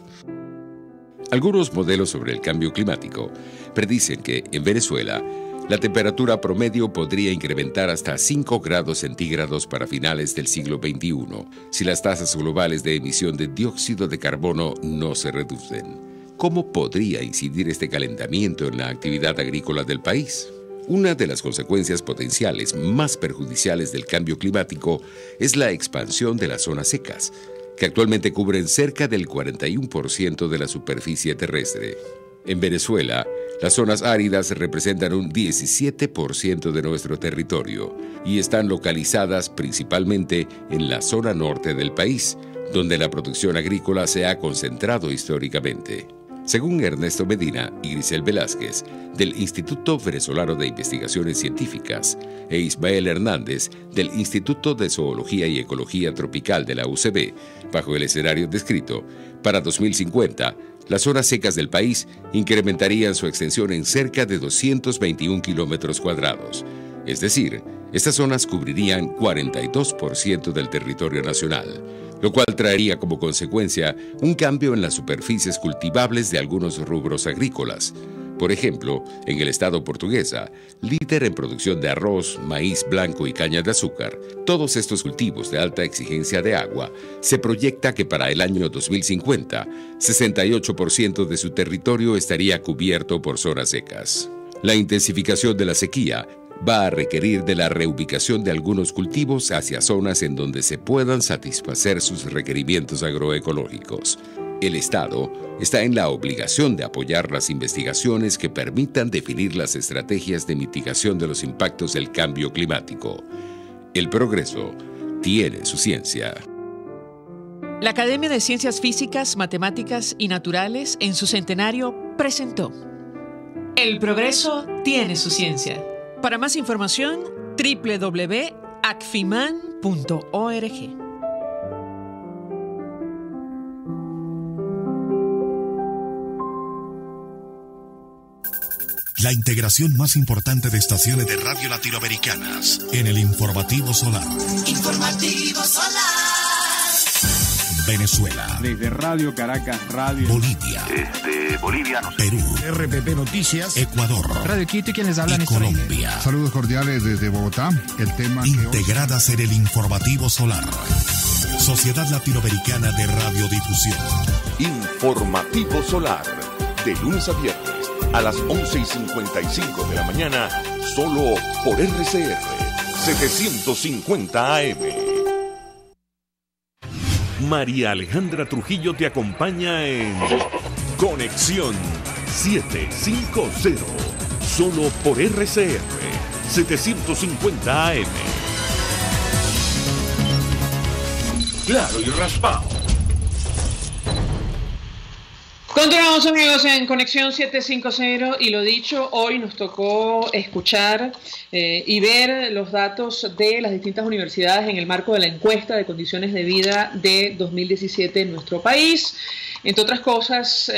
Algunos modelos sobre el cambio climático predicen que en Venezuela la temperatura promedio podría incrementar hasta 5 grados centígrados para finales del siglo XXI si las tasas globales de emisión de dióxido de carbono no se reducen. ¿Cómo podría incidir este calentamiento en la actividad agrícola del país? Una de las consecuencias potenciales más perjudiciales del cambio climático es la expansión de las zonas secas, que actualmente cubren cerca del 41% de la superficie terrestre. En Venezuela, las zonas áridas representan un 17% de nuestro territorio y están localizadas principalmente en la zona norte del país, donde la producción agrícola se ha concentrado históricamente. Según Ernesto Medina y Grisel Velázquez, del Instituto Venezolano de Investigaciones Científicas, e Ismael Hernández, del Instituto de Zoología y Ecología Tropical de la UCB, bajo el escenario descrito, para 2050, las zonas secas del país incrementarían su extensión en cerca de 221 kilómetros cuadrados. Es decir, estas zonas cubrirían 42% del territorio nacional, lo cual traería como consecuencia un cambio en las superficies cultivables de algunos rubros agrícolas. Por ejemplo, en el estado Portuguesa, líder en producción de arroz, maíz blanco y caña de azúcar, todos estos cultivos de alta exigencia de agua, se proyecta que para el año 2050, 68% de su territorio estaría cubierto por zonas secas. La intensificación de la sequía va a requerir de la reubicación de algunos cultivos hacia zonas en donde se puedan satisfacer sus requerimientos agroecológicos. El Estado está en la obligación de apoyar las investigaciones que permitan definir las estrategias de mitigación de los impactos del cambio climático. El progreso tiene su ciencia. La Academia de Ciencias Físicas, Matemáticas y Naturales en su centenario presentó El progreso tiene su ciencia. Para más información, www.acfiman.org. La integración más importante de estaciones de radio latinoamericanas en el Informativo Solar. Informativo Solar. Venezuela. Desde Radio Caracas, Radio Bolivia. Bolivia, no sé. Perú. RPP Noticias. Ecuador. Radio Quito y quienes hablan y Colombia. Saludos cordiales desde Bogotá. El tema integradas en el Informativo Solar. Sociedad Latinoamericana de Radiodifusión. Informativo Solar. De lunes a viernes a las 11:55 de la mañana, solo por RCR 750 AM. María Alejandra Trujillo te acompaña en Conexión 750, solo por RCR 750 AM. Claro y raspado. Continuamos, amigos, en Conexión 750 y lo dicho, hoy nos tocó escuchar y ver los datos de las distintas universidades en el marco de la encuesta de condiciones de vida de 2017 en nuestro país. Entre otras cosas,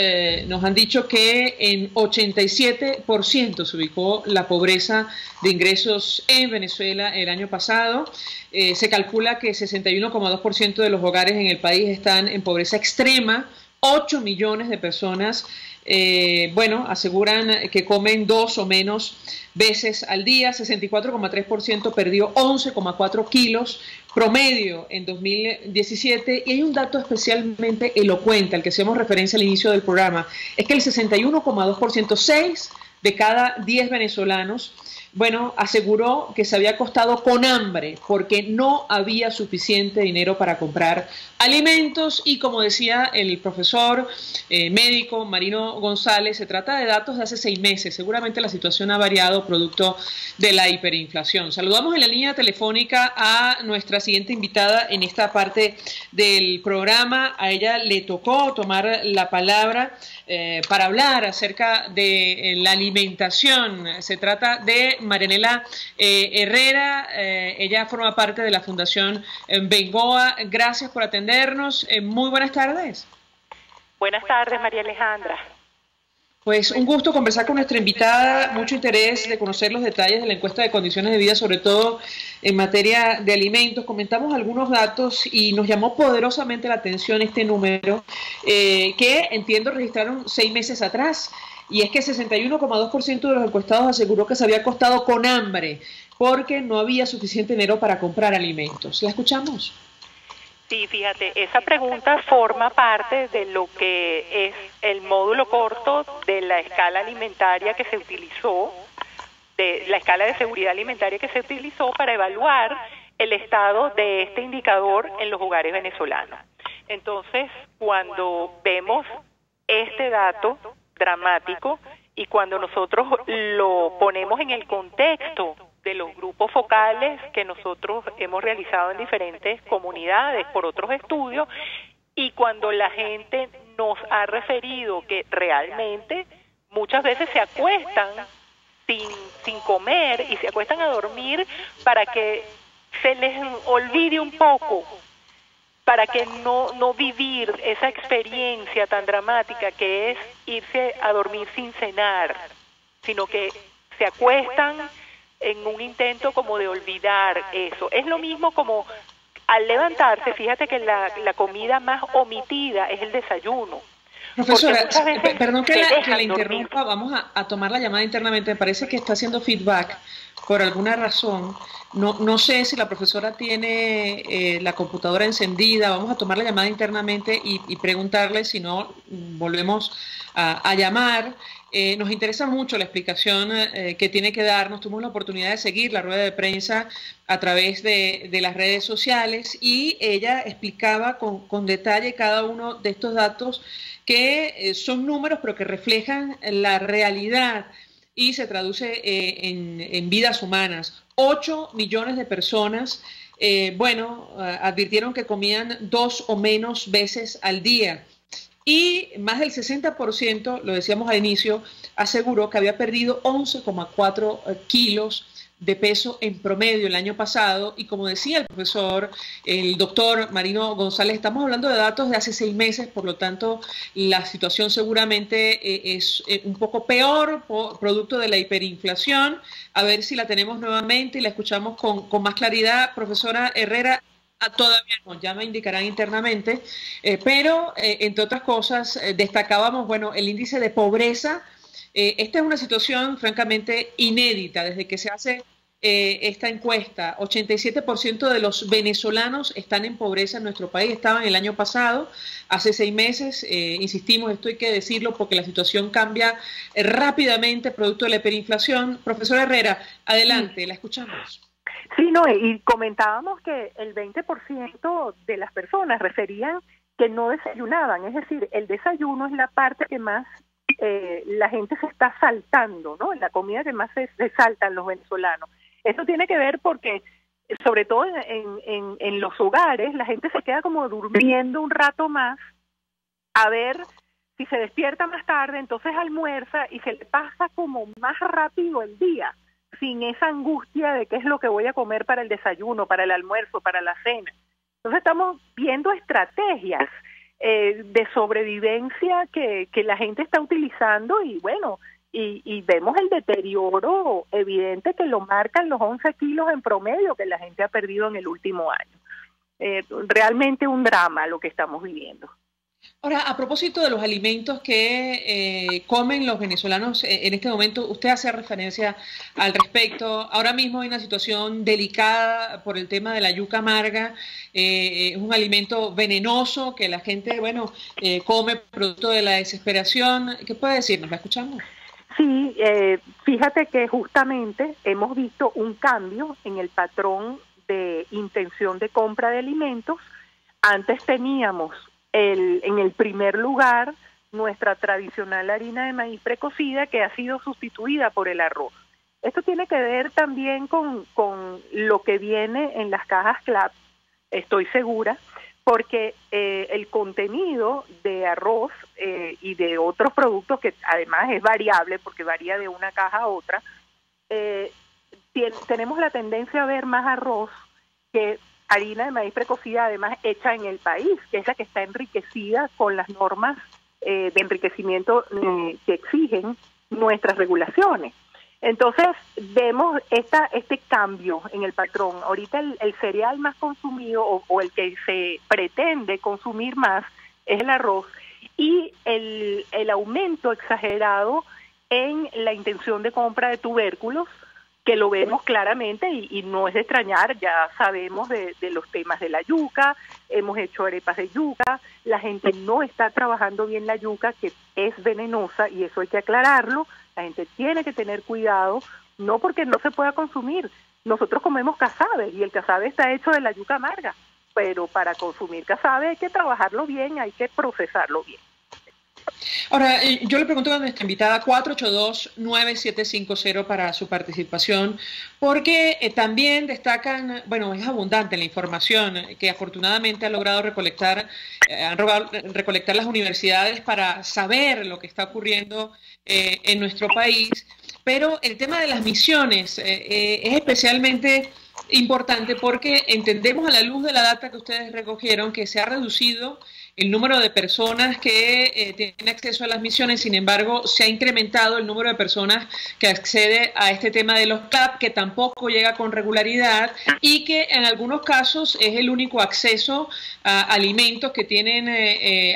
nos han dicho que en 87% se ubicó la pobreza de ingresos en Venezuela el año pasado. Se calcula que 61,2% de los hogares en el país están en pobreza extrema. 8 millones de personas, aseguran que comen 2 o menos veces al día. 64,3% perdió 11,4 kilos promedio en 2017. Y hay un dato especialmente elocuente al que hacemos referencia al inicio del programa. Es que el 61,2%, 6 de cada 10 venezolanos, aseguró que se había acostado con hambre porque no había suficiente dinero para comprar alimentos. Y como decía el profesor médico Marino González, se trata de datos de hace 6 meses. Seguramente la situación ha variado producto de la hiperinflación. Saludamos en la línea telefónica a nuestra siguiente invitada en esta parte del programa. A ella le tocó tomar la palabra para hablar acerca de la alimentación. Se trata de Marianela Herrera. Ella forma parte de la Fundación Bengoa. Gracias por atendernos. Muy buenas tardes. Buenas tardes, María Alejandra. Pues un gusto conversar con nuestra invitada, mucho interés de conocer los detalles de la encuesta de condiciones de vida, sobre todo en materia de alimentos. Comentamos algunos datos y nos llamó poderosamente la atención este número que entiendo registraron 6 meses atrás, y es que 61,2% de los encuestados aseguró que se había acostado con hambre porque no había suficiente dinero para comprar alimentos. ¿La escuchamos? Sí, fíjate, esa pregunta forma parte de lo que es el módulo corto de la escala alimentaria que se utilizó, de la escala de seguridad alimentaria que se utilizó para evaluar el estado de este indicador en los hogares venezolanos. Entonces, cuando vemos este dato dramático y cuando nosotros lo ponemos en el contexto de los grupos focales que nosotros hemos realizado en diferentes comunidades por otros estudios, y cuando la gente nos ha referido que realmente muchas veces se acuestan sin comer y se acuestan a dormir para que se les olvide un poco, para que no vivir esa experiencia tan dramática que es irse a dormir sin cenar, sino que se acuestan en un intento como de olvidar eso. Es lo mismo como al levantarse, fíjate que la comida más omitida es el desayuno. Profesora, perdón que la interrumpa, vamos a tomar la llamada internamente. Me parece que está haciendo feedback por alguna razón. No sé si la profesora tiene la computadora encendida. Vamos a tomar la llamada internamente y preguntarle, si no, volvemos a llamar. Nos interesa mucho la explicación que tiene que darnos. Tuvimos la oportunidad de seguir la rueda de prensa a través de las redes sociales y ella explicaba con detalle cada uno de estos datos que son números pero que reflejan la realidad y se traduce en vidas humanas. 8 millones de personas, advirtieron que comían 2 o menos veces al día. Y más del 60%, lo decíamos al inicio, aseguró que había perdido 11,4 kilos de peso en promedio el año pasado. Y como decía el profesor, el doctor Marino González, estamos hablando de datos de hace 6 meses, por lo tanto la situación seguramente es un poco peor, producto de la hiperinflación. A ver si la tenemos nuevamente y la escuchamos con más claridad. Profesora Herrera, todavía no, ya me indicarán internamente, pero entre otras cosas destacábamos, el índice de pobreza. Esta es una situación francamente inédita desde que se hace esta encuesta. 87% de los venezolanos están en pobreza en nuestro país, estaban el año pasado, hace 6 meses, insistimos, esto hay que decirlo porque la situación cambia rápidamente producto de la hiperinflación. Profesora Herrera, adelante, la escuchamos. Sí, no, y comentábamos que el 20% de las personas referían que no desayunaban, es decir, el desayuno es la parte que más la gente se está saltando, ¿no? La comida que más se saltan los venezolanos. Eso tiene que ver porque, sobre todo en los hogares, la gente se queda como durmiendo un rato más, a ver si se despierta más tarde, entonces almuerza y se le pasa como más rápido el día, sin esa angustia de qué es lo que voy a comer para el desayuno, para el almuerzo, para la cena. Entonces estamos viendo estrategias de sobrevivencia que la gente está utilizando y bueno, y vemos el deterioro evidente que lo marcan los 11 kilos en promedio que la gente ha perdido en el último año. Realmente un drama lo que estamos viviendo. Ahora, a propósito de los alimentos que comen los venezolanos en este momento, usted hace referencia al respecto. Ahora mismo hay una situación delicada por el tema de la yuca amarga. Es un alimento venenoso que la gente, bueno, come producto de la desesperación. ¿Qué puede decirnos? ¿La escuchamos? Sí, fíjate que justamente hemos visto un cambio en el patrón de intención de compra de alimentos. Antes teníamos en el primer lugar nuestra tradicional harina de maíz precocida que ha sido sustituida por el arroz. Esto tiene que ver también con lo que viene en las cajas CLAP, estoy segura, porque el contenido de arroz y de otros productos, que además es variable porque varía de una caja a otra, tenemos la tendencia a ver más arroz que harina de maíz precocida, además hecha en el país, que es la que está enriquecida con las normas de enriquecimiento que exigen nuestras regulaciones. Entonces vemos este cambio en el patrón. Ahorita el cereal más consumido o el que se pretende consumir más es el arroz y el aumento exagerado en la intención de compra de tubérculos, que lo vemos claramente y no es de extrañar, ya sabemos de los temas de la yuca, hemos hecho arepas de yuca, la gente no está trabajando bien la yuca, que es venenosa y eso hay que aclararlo, la gente tiene que tener cuidado, no porque no se pueda consumir, nosotros comemos casabe y el casabe está hecho de la yuca amarga, pero para consumir casabe hay que trabajarlo bien, hay que procesarlo bien. Ahora, yo le pregunto a nuestra invitada 482-9750 para su participación, porque también destacan, bueno, es abundante la información que afortunadamente han logrado recolectar las universidades para saber lo que está ocurriendo en nuestro país, pero el tema de las misiones es especialmente importante porque entendemos a la luz de la data que ustedes recogieron que se ha reducido el número de personas que tienen acceso a las misiones, sin embargo, se ha incrementado el número de personas que accede a este tema de los CLAP, que tampoco llega con regularidad y que en algunos casos es el único acceso a alimentos que tienen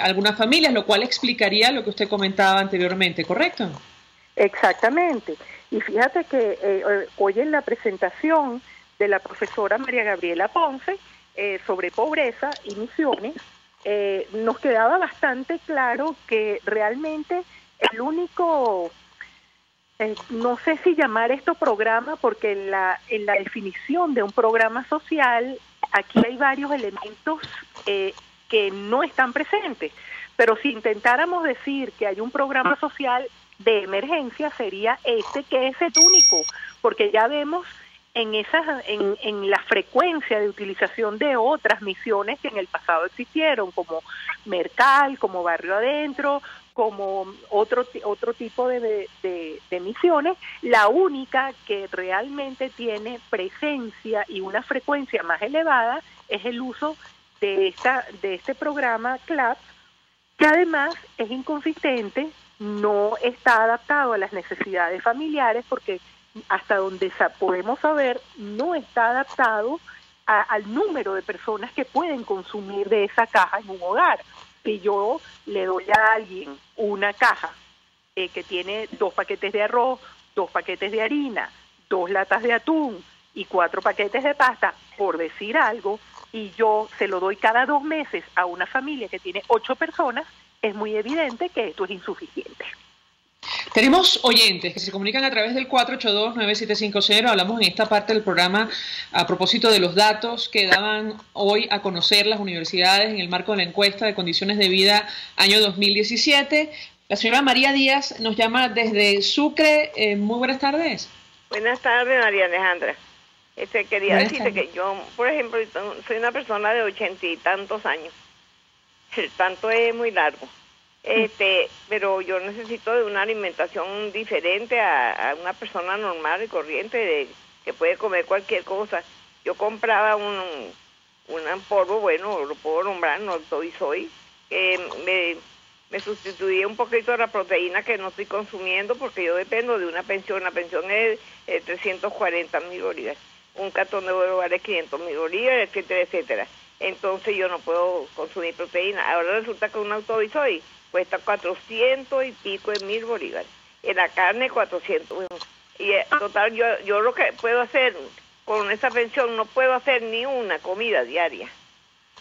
algunas familias, lo cual explicaría lo que usted comentaba anteriormente, ¿correcto? Exactamente. Y fíjate que hoy en la presentación de la profesora María Gabriela Ponce sobre pobreza y misiones, nos quedaba bastante claro que realmente el único, no sé si llamar esto programa, porque en la definición de un programa social, aquí hay varios elementos que no están presentes, pero si intentáramos decir que hay un programa social de emergencia, sería que es el único, porque ya vemos en la frecuencia de utilización de otras misiones que en el pasado existieron, como Mercal, como Barrio Adentro, como otro tipo de misiones. La única que realmente tiene presencia y una frecuencia más elevada es el uso de este programa CLAP, que además es inconsistente, no está adaptado a las necesidades familiares, porque hasta donde podemos saber, no está adaptado al número de personas que pueden consumir de esa caja en un hogar. Si yo le doy a alguien una caja que tiene 2 paquetes de arroz, 2 paquetes de harina, 2 latas de atún y 4 paquetes de pasta, por decir algo, y yo se lo doy cada 2 meses a una familia que tiene 8 personas, es muy evidente que esto es insuficiente. Tenemos oyentes que se comunican a través del 482-9750. Hablamos en esta parte del programa a propósito de los datos que daban hoy a conocer las universidades en el marco de la encuesta de condiciones de vida año 2017. La señora María Díaz nos llama desde Sucre. Muy buenas tardes. Buenas tardes, María Alejandra. Quería decirte que yo, por ejemplo, soy una persona de 80 y tantos años. El tanto es muy largo. Pero yo necesito de una alimentación diferente a una persona normal y corriente que puede comer cualquier cosa. Yo compraba un polvo, bueno, lo puedo nombrar, no soy, que me sustituía un poquito de la proteína que no estoy consumiendo porque yo dependo de una pensión. La pensión es 340.000 bolívares. Un cartón de huevo vale 500.000 bolívares, etcétera, etcétera. Entonces yo no puedo consumir proteína. Ahora resulta que un autobisoy cuesta 400 y pico de 1.000 bolívares. En la carne 400. Y total, yo lo que puedo hacer con esa pensión, no puedo hacer ni una comida diaria.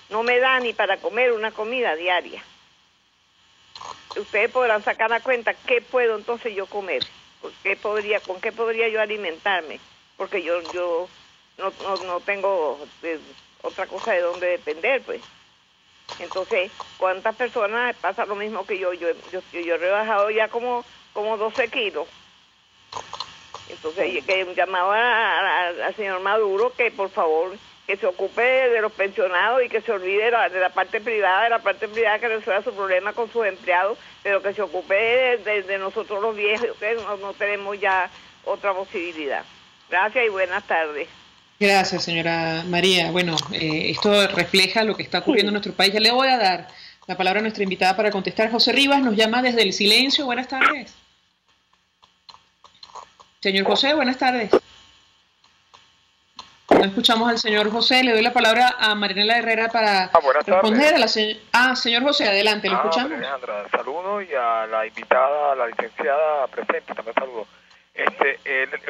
No me da ni para comer una comida diaria. Ustedes podrán sacar la cuenta qué puedo entonces yo comer, con qué podría yo alimentarme, porque yo no tengo otra cosa de donde depender, pues. Entonces, ¿cuántas personas pasa lo mismo que yo? Yo he rebajado ya como 12 kilos. Entonces, que llamaba al señor Maduro que por favor que se ocupe de los pensionados y que se olvide de la parte privada, que resuelva su problema con sus empleados, pero que se ocupe de nosotros los viejos, que no tenemos ya otra posibilidad. Gracias y buenas tardes. Gracias, señora María. Bueno, esto refleja lo que está ocurriendo en nuestro país. Ya le voy a dar la palabra a nuestra invitada para contestar. José Rivas nos llama desde el silencio. Buenas tardes. Señor José, buenas tardes. No escuchamos al señor José. Le doy la palabra a Marinela Herrera para responder a la señora. Señor José, adelante, le escuchamos. Alejandra, saludo y a la invitada, a la licenciada presente, también saludo.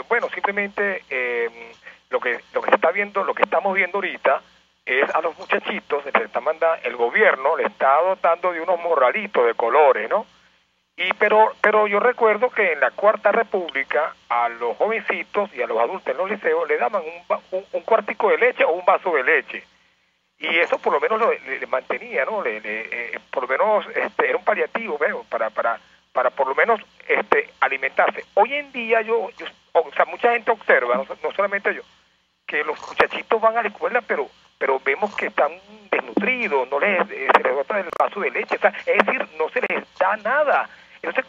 Bueno, simplemente lo que se está viendo, lo que estamos viendo ahorita es a los muchachitos, el gobierno le está dotando de unos morralitos de colores, ¿no? Pero yo recuerdo que en la Cuarta República a los jovencitos y a los adultos en los liceos le daban un cuartico de leche o un vaso de leche, y eso por lo menos le mantenía, ¿no? Por lo menos era un paliativo, veo, para por lo menos alimentarse. Hoy en día mucha gente observa, no solamente yo, que los muchachitos van a la escuela, pero vemos que están desnutridos, se les bota el vaso de leche, es decir, no se les da nada. Entonces,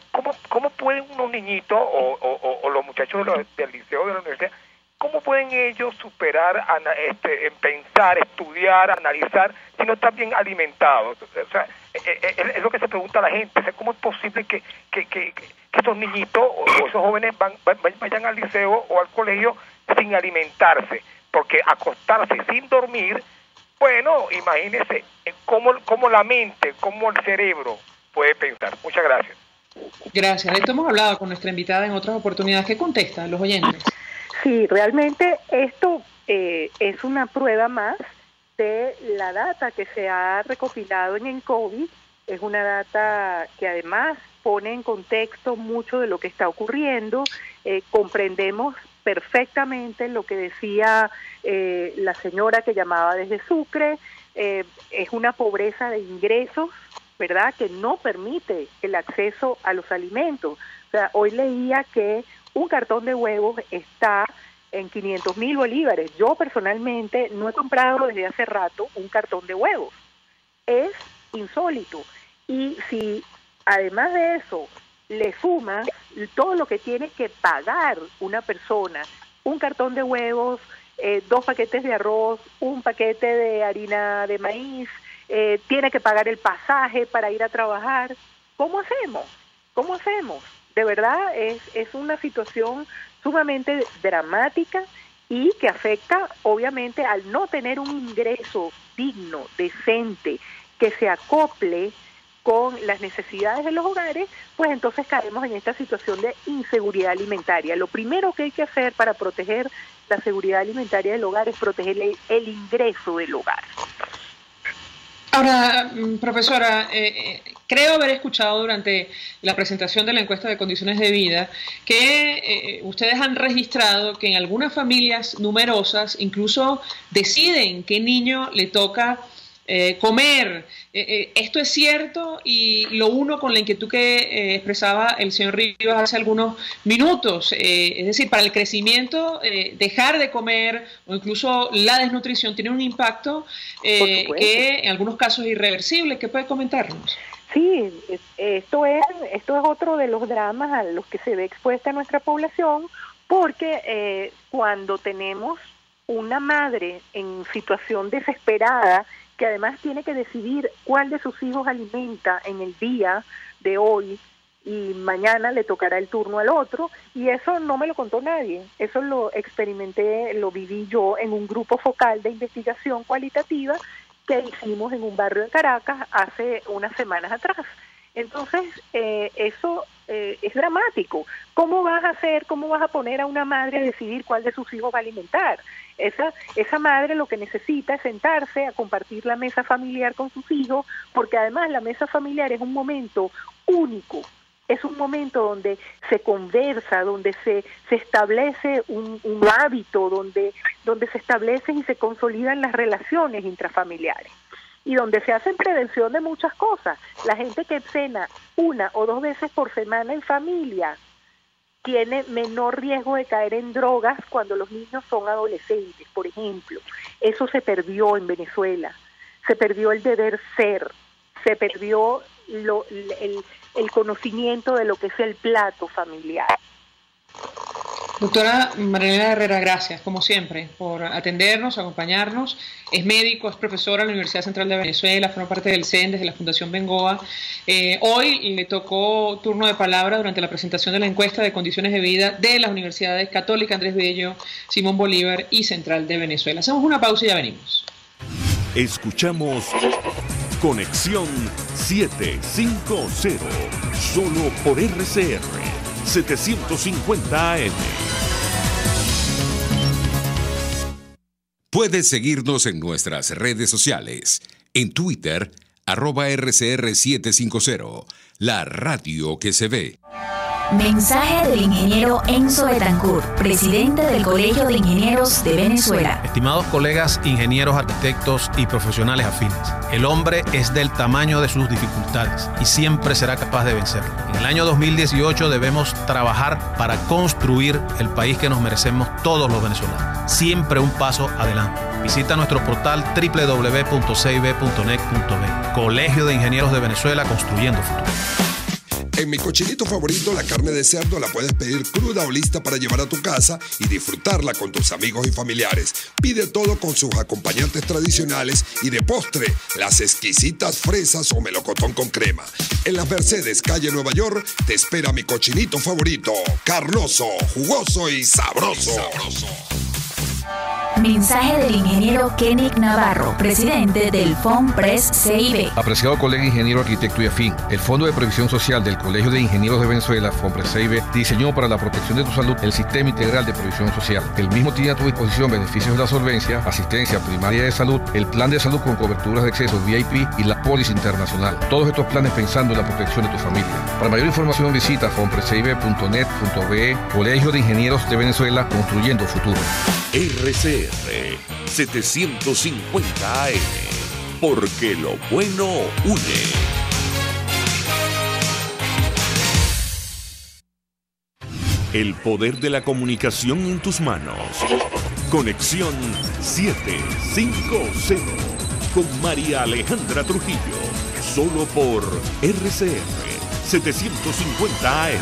¿cómo pueden unos niñitos o los muchachos del liceo, de la universidad, cómo pueden ellos superar, en pensar, estudiar, analizar, si no están bien alimentados? O sea, es lo que se pregunta a la gente. O sea, ¿cómo es posible que estos niñitos o esos jóvenes vayan al liceo o al colegio sin alimentarse? Porque acostarse sin dormir, bueno, imagínense cómo la mente, cómo el cerebro puede pensar. Muchas gracias. Gracias. De esto hemos hablado con nuestra invitada en otras oportunidades. ¿Qué contestan los oyentes? Sí, realmente esto es una prueba más de la data que se ha recopilado en ENCOVI. Es una data que además pone en contexto mucho de lo que está ocurriendo. Comprendemos perfectamente lo que decía la señora que llamaba desde Sucre. Es una pobreza de ingresos, ¿verdad?, que no permite el acceso a los alimentos. O sea, hoy leía que un cartón de huevos está en 500.000 bolívares. Yo personalmente no he comprado desde hace rato un cartón de huevos. Es insólito. Y si además de eso le sumas todo lo que tiene que pagar una persona, un cartón de huevos, 2 paquetes de arroz, un paquete de harina de maíz, tiene que pagar el pasaje para ir a trabajar, ¿cómo hacemos? ¿Cómo hacemos? De verdad es una situación sumamente dramática y que afecta obviamente al no tener un ingreso digno, decente, que se acople con las necesidades de los hogares, pues entonces caemos en esta situación de inseguridad alimentaria. Lo primero que hay que hacer para proteger la seguridad alimentaria del hogar es proteger el ingreso del hogar. Ahora, profesora, creo haber escuchado durante la presentación de la encuesta de condiciones de vida que ustedes han registrado que en algunas familias numerosas incluso deciden qué niño le toca comer. Esto es cierto, y lo uno con la inquietud que expresaba el señor Rivas hace algunos minutos, es decir, para el crecimiento, dejar de comer o incluso la desnutrición tiene un impacto que en algunos casos es irreversible. ¿Qué puede comentarnos? Sí, esto es otro de los dramas a los que se ve expuesta nuestra población, porque cuando tenemos una madre en situación desesperada, que además tiene que decidir cuál de sus hijos alimenta en el día de hoy y mañana le tocará el turno al otro, y eso no me lo contó nadie, eso lo experimenté, lo viví yo en un grupo focal de investigación cualitativa que hicimos en un barrio de Caracas hace unas semanas atrás. Entonces, eso es dramático. ¿Cómo vas a poner a una madre a decidir cuál de sus hijos va a alimentar? Esa madre lo que necesita es sentarse a compartir la mesa familiar con sus hijos, porque además la mesa familiar es un momento único, es un momento donde se conversa, donde se establece un hábito, donde se establecen y se consolidan las relaciones intrafamiliares, y donde se hace prevención de muchas cosas. La gente que cena 1 o 2 veces por semana en familia tiene menor riesgo de caer en drogas cuando los niños son adolescentes, por ejemplo. Eso se perdió en Venezuela. Se perdió el deber ser, se perdió el conocimiento de lo que es el plato familiar. Doctora Marilena Herrera, gracias, como siempre, por atendernos, acompañarnos. Es médico, es profesora en la Universidad Central de Venezuela, forma parte del CENDES, de la Fundación Bengoa. Hoy le tocó turno de palabra durante la presentación de la encuesta de condiciones de vida de las universidades Católica Andrés Bello, Simón Bolívar y Central de Venezuela. Hacemos una pausa y ya venimos. Escuchamos Conexión 750, solo por RCR 750 AM. Puedes seguirnos en nuestras redes sociales. En Twitter, @RCR750, la radio que se ve. Mensaje del ingeniero Enzo Betancourt, presidente del Colegio de Ingenieros de Venezuela. Estimados colegas, ingenieros, arquitectos y profesionales afines, el hombre es del tamaño de sus dificultades y siempre será capaz de vencerlo. En el año 2018 debemos trabajar para construir el país que nos merecemos todos los venezolanos. Siempre un paso adelante. Visita nuestro portal www.cib.net.be. Colegio de Ingenieros de Venezuela, construyendo futuro. En mi cochinito favorito, la carne de cerdo la puedes pedir cruda o lista para llevar a tu casa y disfrutarla con tus amigos y familiares. Pide todo con sus acompañantes tradicionales y de postre, las exquisitas fresas o melocotón con crema. En las Mercedes, calle Nueva York, te espera mi cochinito favorito, carnoso, jugoso y sabroso. Mensaje del ingeniero Kenick Navarro, presidente del FONPRES CIB. Apreciado colega ingeniero, arquitecto y afín, el Fondo de Previsión Social del Colegio de Ingenieros de Venezuela, FONPRES CIB, diseñó para la protección de tu salud el Sistema Integral de Previsión Social. El mismo tiene a tu disposición beneficios de la solvencia, asistencia primaria de salud, el plan de salud con coberturas de acceso VIP y la póliza internacional. Todos estos planes pensando en la protección de tu familia. Para mayor información visita fonprescibe.net.be. Colegio de Ingenieros de Venezuela, construyendo futuro. RCR 750 AM, porque lo bueno une. El poder de la comunicación en tus manos. Conexión 750 con María Alejandra Trujillo, solo por RCR 750 AM.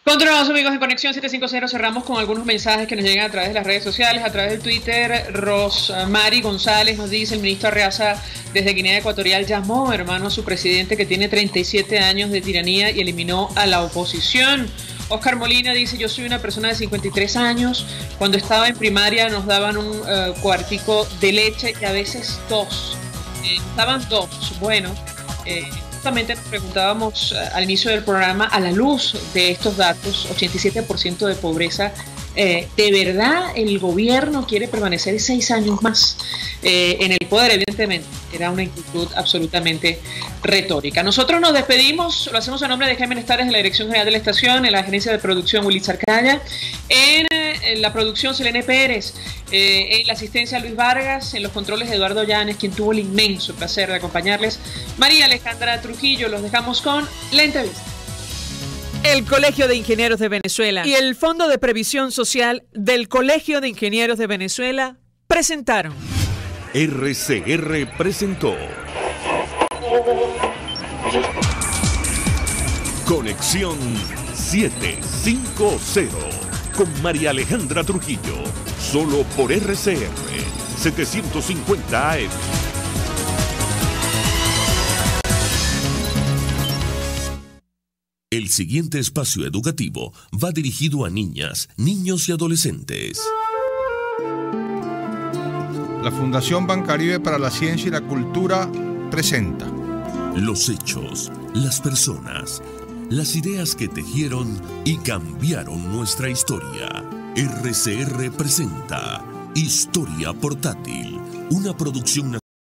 Continuamos, amigos, en Conexión 750. Cerramos con algunos mensajes que nos llegan a través de las redes sociales, a través del Twitter. Rosmary González nos dice: el ministro Arreaza desde Guinea Ecuatorial llamó, hermano, a su presidente que tiene 37 años de tiranía y eliminó a la oposición. Oscar Molina dice: yo soy una persona de 53 años. Cuando estaba en primaria nos daban un cuartico de leche y a veces 2. Estaban 2. Bueno, justamente nos preguntábamos al inicio del programa, a la luz de estos datos, 87% de pobreza ¿De verdad el gobierno quiere permanecer 6 años más en el poder? Evidentemente, era una inquietud absolutamente retórica. Nosotros nos despedimos, lo hacemos en nombre de Jaime Nestares en la Dirección General de la Estación, en la gerencia de producción Willy Zarcaya, en la producción Selene Pérez, en la asistencia Luis Vargas, en los controles Eduardo Llanes, quien tuvo el inmenso placer de acompañarles, María Alejandra Trujillo. Los dejamos con la entrevista. El Colegio de Ingenieros de Venezuela y el Fondo de Previsión Social del Colegio de Ingenieros de Venezuela presentaron. RCR presentó Conexión 750 con María Alejandra Trujillo, solo por RCR 750 AM. El siguiente espacio educativo va dirigido a niñas, niños y adolescentes. La Fundación Bancaribe para la Ciencia y la Cultura presenta Los hechos, las personas, las ideas que tejieron y cambiaron nuestra historia. RCR presenta Historia Portátil, una producción nacional.